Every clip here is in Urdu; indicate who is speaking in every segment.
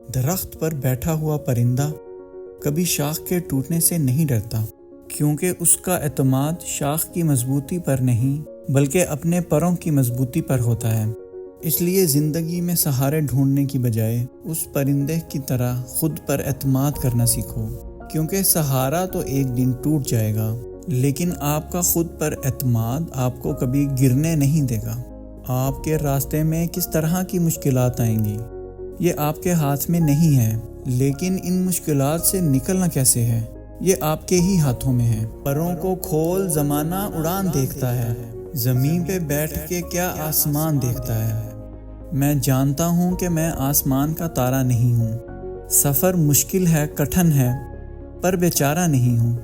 Speaker 1: درخت پر بیٹھا ہوا پرندہ کبھی شاخ کے ٹوٹنے سے نہیں ڈرتا، کیونکہ اس کا اعتماد شاخ کی مضبوطی پر نہیں بلکہ اپنے پروں کی مضبوطی پر ہوتا ہے۔ اس لیے زندگی میں سہارے ڈھونڈنے کی بجائے اس پرندے کی طرح خود پر اعتماد کرنا سیکھو، کیونکہ سہارا تو ایک دن ٹوٹ جائے گا، لیکن آپ کا خود پر اعتماد آپ کو کبھی گرنے نہیں دے گا۔ آپ کے راستے میں کس طرح کی مشکلات آئیں گی یہ آپ کے ہاتھ میں نہیں ہے، لیکن ان مشکلات سے نکلنا کیسے ہے یہ آپ کے ہی ہاتھوں میں ہے۔ پروں کو کھول زمانہ اڑان دیکھتا ہے، زمین پہ بیٹھ کے کیا آسمان دیکھتا ہے۔ میں جانتا ہوں کہ میں آسمان کا تارا نہیں ہوں، سفر مشکل ہے، کٹھن ہے، پر بیچارہ نہیں ہوں۔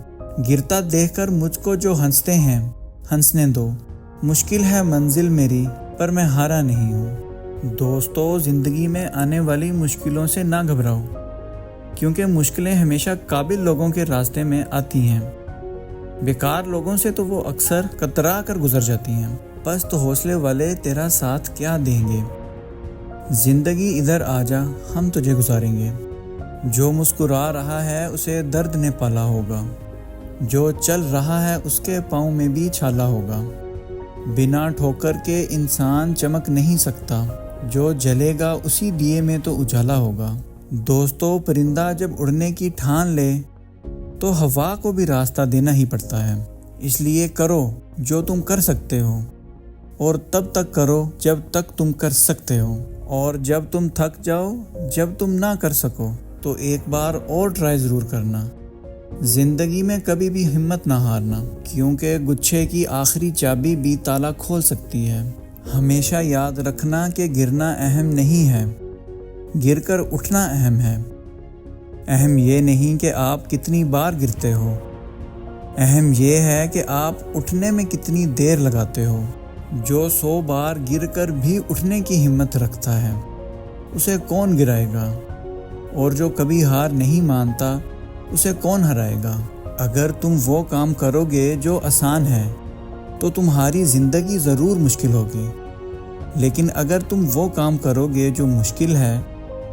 Speaker 1: گرتا دیکھ کر مجھ کو جو ہنستے ہیں ہنسنے دو، مشکل ہے منزل میری پر میں ہارا نہیں ہوں۔ دوستو، زندگی میں آنے والی مشکلوں سے نہ گھبراؤ، کیونکہ مشکلیں ہمیشہ قابل لوگوں کے راستے میں آتی ہیں، بیکار لوگوں سے تو وہ اکثر کترا کر گزر جاتی ہیں۔ پست حوصلے والے تیرا ساتھ کیا دیں گے؟ زندگی ادھر آ جا، ہم تجھے گزاریں گے۔ جو مسکرا رہا ہے اسے درد نے پالا ہوگا، جو چل رہا ہے اس کے پاؤں میں بھی چھالا ہوگا۔ بنا ٹھوکر کے انسان چمک نہیں سکتا، جو جلے گا اسی دیے میں تو اجالا ہوگا۔ دوستو، پرندہ جب اڑنے کی ٹھان لے تو ہوا کو بھی راستہ دینا ہی پڑتا ہے۔ اس لیے کرو جو تم کر سکتے ہو، اور تب تک کرو جب تک تم کر سکتے ہو، اور جب تم تھک جاؤ، جب تم نہ کر سکو تو ایک بار اور ٹرائی ضرور کرنا۔ زندگی میں کبھی بھی ہمت نہ ہارنا، کیونکہ گچھے کی آخری چابی بھی تالا کھول سکتی ہے۔ ہمیشہ یاد رکھنا کہ گرنا اہم نہیں ہے، گر کر اٹھنا اہم ہے۔ اہم یہ نہیں کہ آپ کتنی بار گرتے ہو، اہم یہ ہے کہ آپ اٹھنے میں کتنی دیر لگاتے ہو۔ جو 100 بار گر کر بھی اٹھنے کی ہمت رکھتا ہے اسے کون گرائے گا، اور جو کبھی ہار نہیں مانتا اسے کون ہرائے گا۔ اگر تم وہ کام کرو گے جو آسان ہے تو تمہاری زندگی ضرور مشکل ہوگی، لیکن اگر تم وہ کام کرو گے جو مشکل ہے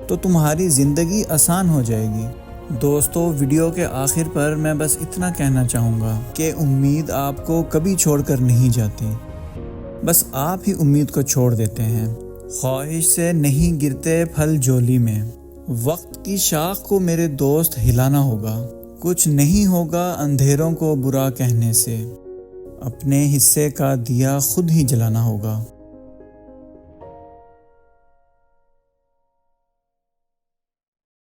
Speaker 1: تو تمہاری زندگی آسان ہو جائے گی۔ دوستو، ویڈیو کے آخر پر میں بس اتنا کہنا چاہوں گا کہ امید آپ کو کبھی چھوڑ کر نہیں جاتی، بس آپ ہی امید کو چھوڑ دیتے ہیں۔ خواہش سے نہیں گرتے پھل جولی میں، وقت کی شاخ کو میرے دوست ہلانا ہوگا۔ کچھ نہیں ہوگا اندھیروں کو برا کہنے سے، اپنے حصے کا دیا خود ہی جلانا ہوگا۔